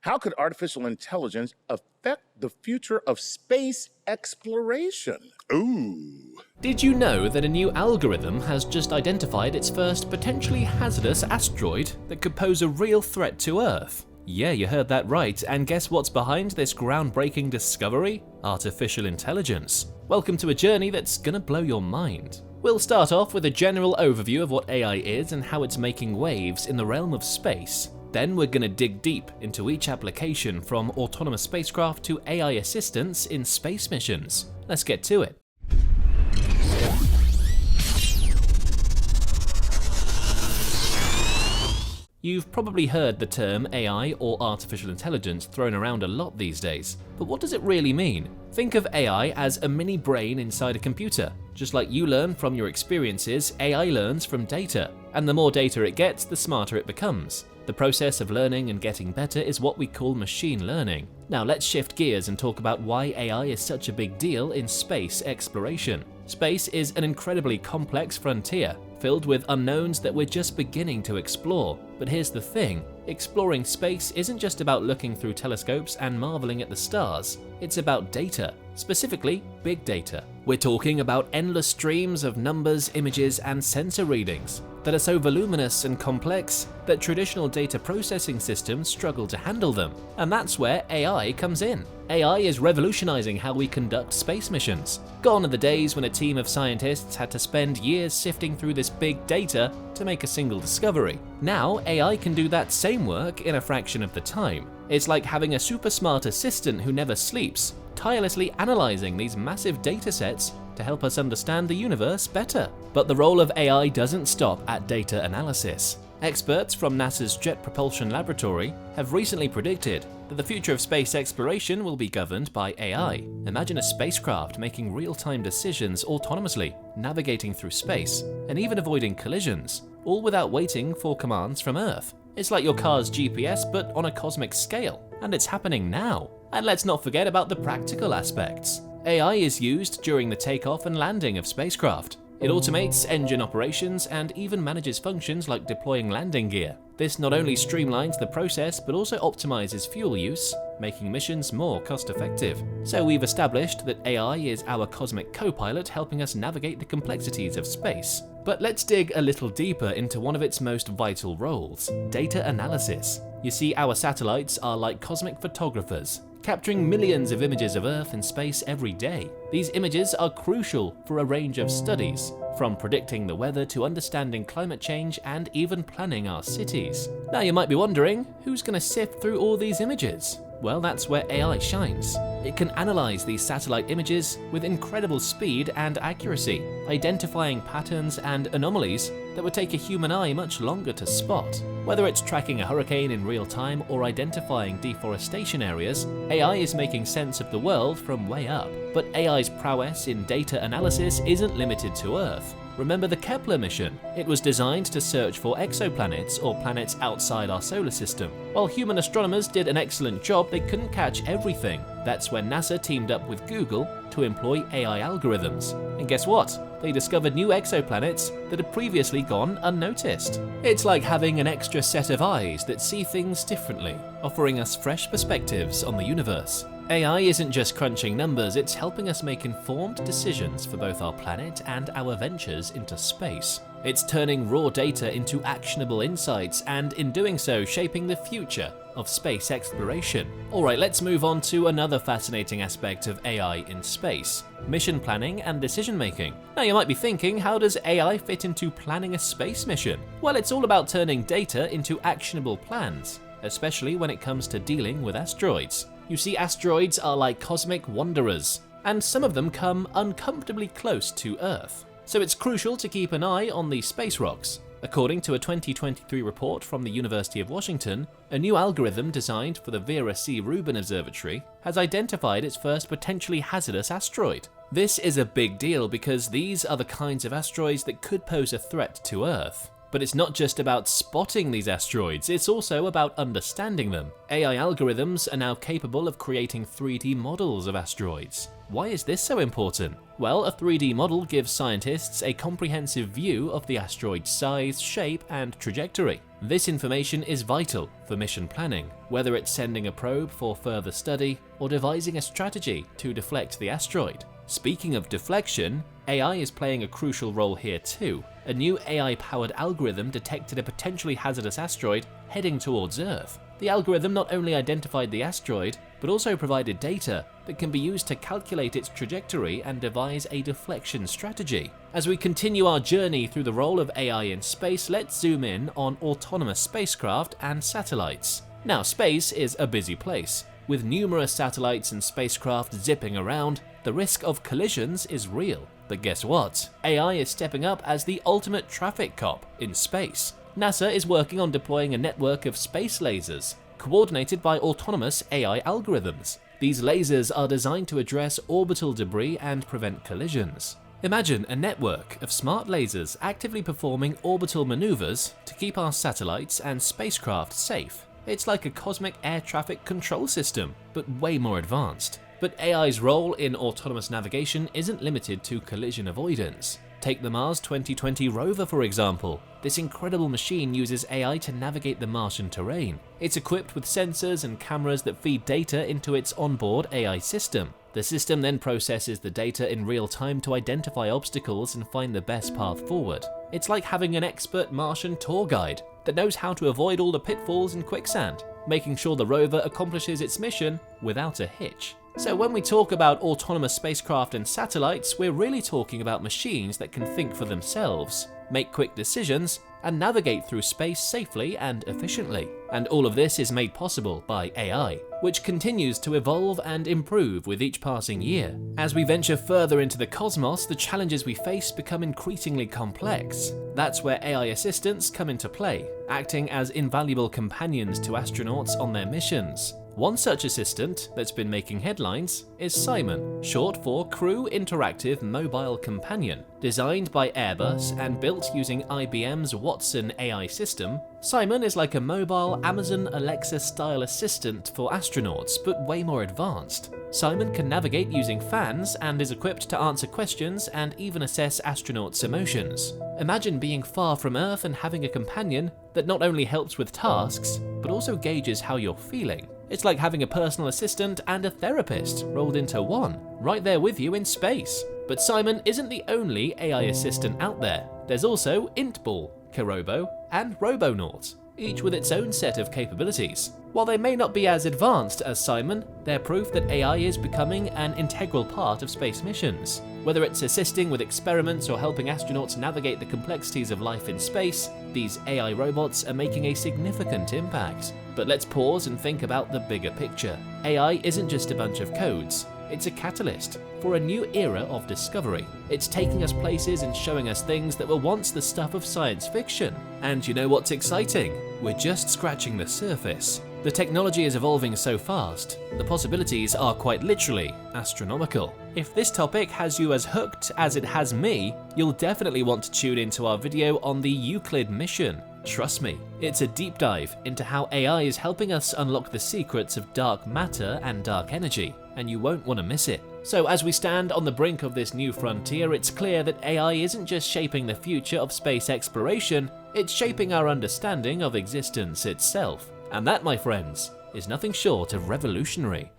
How could artificial intelligence affect the future of space exploration? Ooh. Did you know that a new algorithm has just identified its first potentially hazardous asteroid that could pose a real threat to Earth? Yeah, you heard that right, and guess what's behind this groundbreaking discovery? Artificial intelligence. Welcome to a journey that's gonna blow your mind. We'll start off with a general overview of what AI is and how it's making waves in the realm of space. Then we're gonna dig deep into each application from autonomous spacecraft to AI assistance in space missions. Let's get to it. You've probably heard the term AI or artificial intelligence thrown around a lot these days, but what does it really mean? Think of AI as a mini brain inside a computer. Just like you learn from your experiences, AI learns from data, and the more data it gets, the smarter it becomes. The process of learning and getting better is what we call machine learning. Now let's shift gears and talk about why AI is such a big deal in space exploration. Space is an incredibly complex frontier, filled with unknowns that we're just beginning to explore. But here's the thing, exploring space isn't just about looking through telescopes and marveling at the stars, it's about data, specifically big data. We're talking about endless streams of numbers, images, and sensor readings that are so voluminous and complex that traditional data processing systems struggle to handle them. And that's where AI comes in. AI is revolutionizing how we conduct space missions. Gone are the days when a team of scientists had to spend years sifting through this big data to make a single discovery. Now, AI can do that same work in a fraction of the time. It's like having a super smart assistant who never sleeps, tirelessly analyzing these massive data sets to help us understand the universe better. But the role of AI doesn't stop at data analysis. Experts from NASA's Jet Propulsion Laboratory have recently predicted that the future of space exploration will be governed by AI. Imagine a spacecraft making real-time decisions autonomously, navigating through space, and even avoiding collisions, all without waiting for commands from Earth. It's like your car's GPS, but on a cosmic scale, and it's happening now. And let's not forget about the practical aspects. AI is used during the takeoff and landing of spacecraft. It automates engine operations and even manages functions like deploying landing gear. This not only streamlines the process but also optimizes fuel use, making missions more cost-effective. So we've established that AI is our cosmic co-pilot helping us navigate the complexities of space. But let's dig a little deeper into one of its most vital roles, data analysis. You see, our satellites are like cosmic photographers, capturing millions of images of Earth and space every day. These images are crucial for a range of studies, from predicting the weather to understanding climate change and even planning our cities. Now you might be wondering, who's going to sift through all these images? Well, that's where AI shines. It can analyze these satellite images with incredible speed and accuracy, identifying patterns and anomalies that would take a human eye much longer to spot. Whether it's tracking a hurricane in real time or identifying deforestation areas, AI is making sense of the world from way up. But AI's prowess in data analysis isn't limited to Earth. Remember the Kepler mission? It was designed to search for exoplanets or planets outside our solar system. While human astronomers did an excellent job, they couldn't catch everything. That's when NASA teamed up with Google to employ AI algorithms. And guess what? They discovered new exoplanets that had previously gone unnoticed. It's like having an extra set of eyes that see things differently, offering us fresh perspectives on the universe. AI isn't just crunching numbers, it's helping us make informed decisions for both our planet and our ventures into space. It's turning raw data into actionable insights and, in doing so, shaping the future of space exploration. Alright, let's move on to another fascinating aspect of AI in space: mission planning and decision making. Now you might be thinking, how does AI fit into planning a space mission? Well, it's all about turning data into actionable plans, especially when it comes to dealing with asteroids. You see, asteroids are like cosmic wanderers, and some of them come uncomfortably close to Earth. So it's crucial to keep an eye on these space rocks. According to a 2023 report from the University of Washington, a new algorithm designed for the Vera C. Rubin Observatory has identified its first potentially hazardous asteroid. This is a big deal because these are the kinds of asteroids that could pose a threat to Earth. But it's not just about spotting these asteroids, it's also about understanding them. AI algorithms are now capable of creating 3D models of asteroids. Why is this so important? Well, a 3D model gives scientists a comprehensive view of the asteroid's size, shape, and trajectory. This information is vital for mission planning, whether it's sending a probe for further study or devising a strategy to deflect the asteroid. Speaking of deflection, AI is playing a crucial role here too. A new AI-powered algorithm detected a potentially hazardous asteroid heading towards Earth. The algorithm not only identified the asteroid, but also provided data that can be used to calculate its trajectory and devise a deflection strategy. As we continue our journey through the role of AI in space, let's zoom in on autonomous spacecraft and satellites. Now, space is a busy place. With numerous satellites and spacecraft zipping around, the risk of collisions is real. But guess what? AI is stepping up as the ultimate traffic cop in space. NASA is working on deploying a network of space lasers, coordinated by autonomous AI algorithms. These lasers are designed to address orbital debris and prevent collisions. Imagine a network of smart lasers actively performing orbital maneuvers to keep our satellites and spacecraft safe. It's like a cosmic air traffic control system, but way more advanced. But AI's role in autonomous navigation isn't limited to collision avoidance. Take the Mars 2020 rover for example. This incredible machine uses AI to navigate the Martian terrain. It's equipped with sensors and cameras that feed data into its onboard AI system. The system then processes the data in real time to identify obstacles and find the best path forward. It's like having an expert Martian tour guide that knows how to avoid all the pitfalls and quicksand, making sure the rover accomplishes its mission without a hitch. So when we talk about autonomous spacecraft and satellites, we're really talking about machines that can think for themselves, make quick decisions, and navigate through space safely and efficiently. And all of this is made possible by AI, which continues to evolve and improve with each passing year. As we venture further into the cosmos, the challenges we face become increasingly complex. That's where AI assistants come into play, acting as invaluable companions to astronauts on their missions. One such assistant that's been making headlines is Simon, short for Crew Interactive Mobile Companion. Designed by Airbus and built using IBM's Watson AI system, Simon is like a mobile Amazon Alexa-style assistant for astronauts, but way more advanced. Simon can navigate using fans and is equipped to answer questions and even assess astronauts' emotions. Imagine being far from Earth and having a companion that not only helps with tasks, but also gauges how you're feeling. It's like having a personal assistant and a therapist rolled into one, right there with you in space. But Simon isn't the only AI assistant out there. There's also Intball, Kerobo, and Robonaut, each with its own set of capabilities. While they may not be as advanced as Simon, they're proof that AI is becoming an integral part of space missions. Whether it's assisting with experiments or helping astronauts navigate the complexities of life in space, these AI robots are making a significant impact. But let's pause and think about the bigger picture. AI isn't just a bunch of codes, it's a catalyst for a new era of discovery. It's taking us places and showing us things that were once the stuff of science fiction. And you know what's exciting? We're just scratching the surface. The technology is evolving so fast, the possibilities are quite literally astronomical. If this topic has you as hooked as it has me, you'll definitely want to tune into our video on the Euclid mission. Trust me, it's a deep dive into how AI is helping us unlock the secrets of dark matter and dark energy, and you won't want to miss it. So as we stand on the brink of this new frontier, it's clear that AI isn't just shaping the future of space exploration, it's shaping our understanding of existence itself. And that, my friends, is nothing short of revolutionary.